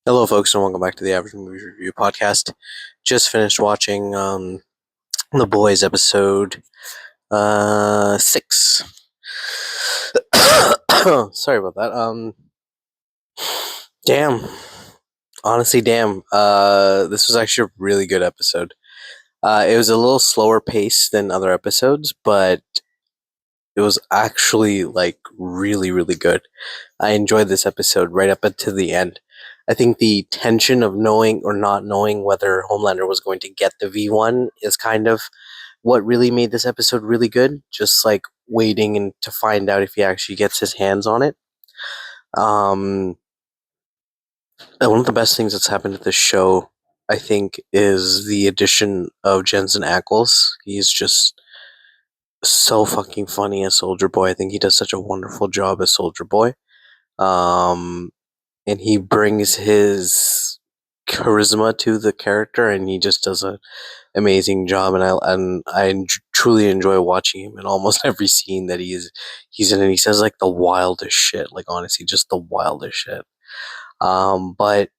Hello, folks, and welcome back to the Average Movie Review Podcast. Just finished watching The Boys episode 6. Sorry about that. Damn. Honestly, damn. This was actually a really good episode. It was a little slower pace than other episodes, but it was actually really, really good. I enjoyed this episode right up until the end. I think the tension of knowing or not knowing whether Homelander was going to get the V1 is kind of what really made this episode really good. Just like waiting and to find out if he actually gets his hands on it. And one of the best things that's happened to this show, I think, is the addition of Jensen Ackles. He's just so fucking funny as Soldier Boy. I think he does such a wonderful job as Soldier Boy. And he brings his charisma to the character, and he just does an amazing job. And I truly enjoy watching him in almost every scene that he's in, and he says like the wildest shit. Like honestly, just the wildest shit. But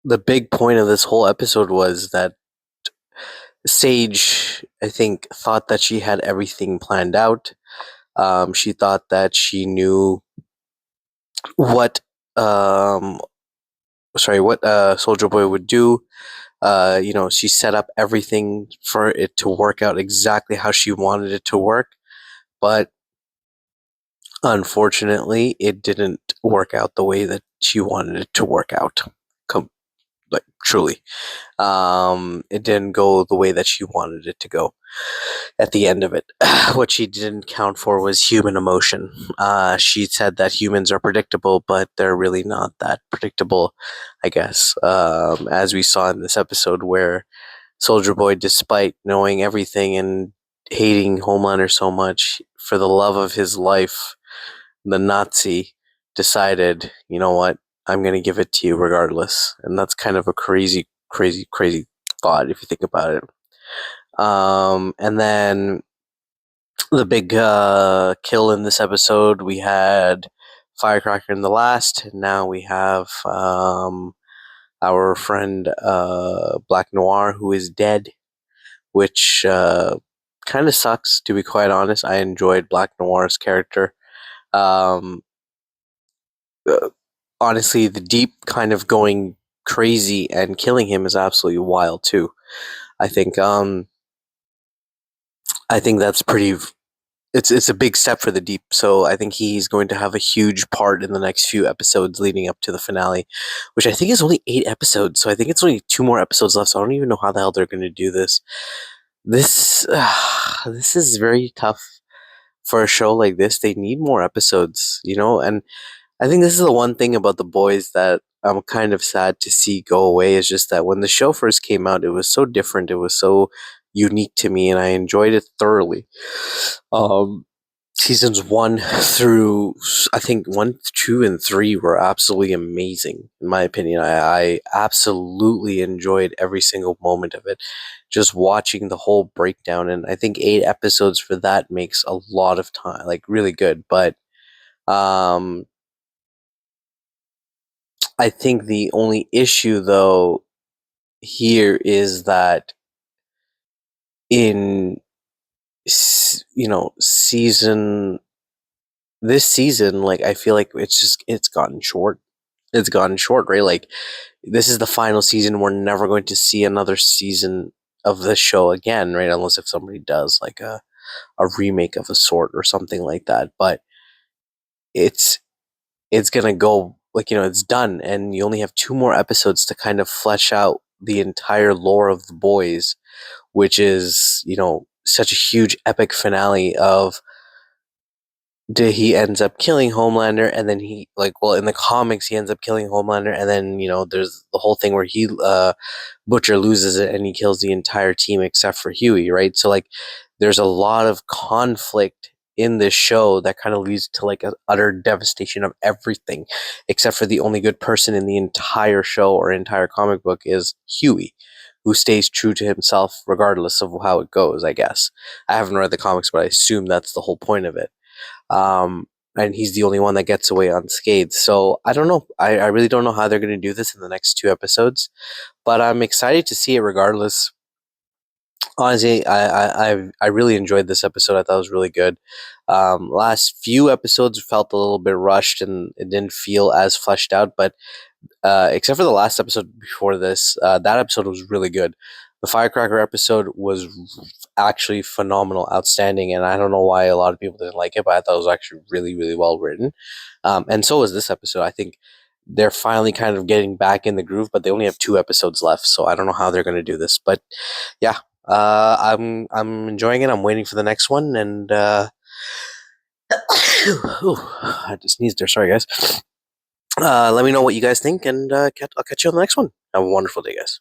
the big point of this whole episode was that Sage, I think, thought that she had everything planned out. She thought that she knew what Soldier Boy would do. She set up everything for it to work out exactly how she wanted it to work, but unfortunately, it didn't work out the way that she wanted it to work out. Truly, it didn't go the way that she wanted it to go. At the end of it, what she didn't count for was human emotion. She said that humans are predictable, but they're really not that predictable, I guess. As we saw in this episode, where Soldier Boy, despite knowing everything and hating Homelander so much, for the love of his life, the Nazi decided, you know what, I'm going to give it to you regardless. And that's kind of a crazy, crazy, crazy thought if you think about it. And then the big kill in this episode, we had Firecracker in the last, and now we have our friend Black Noir, who is dead, which kind of sucks, to be quite honest. I enjoyed Black Noir's character. Um, Honestly, the Deep kind of going crazy and killing him is absolutely wild too. I think that's pretty. It's a big step for the Deep, so I think he's going to have a huge part in the next few episodes leading up to the finale, which I think is only 8 episodes. So I think it's only 2 more episodes left. So I don't even know how the hell they're going to do this. This is very tough for a show like this. They need more episodes, and I think this is the one thing about The Boys that I'm kind of sad to see go away, is just that when the show first came out, it was so different. It was so unique to me, and I enjoyed it thoroughly. Seasons 1 through, I think 1, 2, and 3 were absolutely amazing, in my opinion. I absolutely enjoyed every single moment of it. Just watching the whole breakdown, and I think 8 episodes for that makes a lot of time, like really good. But I think the only issue, though, here is that in season this season, like I feel like it's gotten short. It's gotten short, right? Like this is the final season. We're never going to see another season of the show again, right? Unless if somebody does like a remake of a sort or something like that. But it's gonna go, like, it's done, and you only have 2 more episodes to kind of flesh out the entire lore of The Boys, which is, such a huge epic finale of he ends up killing Homelander, and then in the comics he ends up killing Homelander, and then there's the whole thing where he Butcher loses it and he kills the entire team except for Huey, right? So like there's a lot of conflict in this show that kind of leads to like an utter devastation of everything, except for the only good person in the entire show or entire comic book is Huey, who stays true to himself regardless of how it goes, I guess. I haven't read the comics, but I assume that's the whole point of it. and he's the only one that gets away unscathed. So I don't know. I really don't know how they're going to do this in the next 2 episodes, but I'm excited to see it regardless. Honestly, I really enjoyed this episode. I thought it was really good. Last few episodes felt a little bit rushed and it didn't feel as fleshed out, but except for the last episode before this, that episode was really good. The firecracker episode was actually phenomenal, outstanding, and I don't know why a lot of people didn't like it, but I thought it was actually really, really well written. And so was this episode. I think they're finally kind of getting back in the groove, but they only have 2 episodes left, so I don't know how they're going to do this. But yeah, I'm enjoying it. I'm waiting for the next one, and I just sneezed there. Sorry, guys. Let me know what you guys think, and I'll catch you on the next one. Have a wonderful day, guys.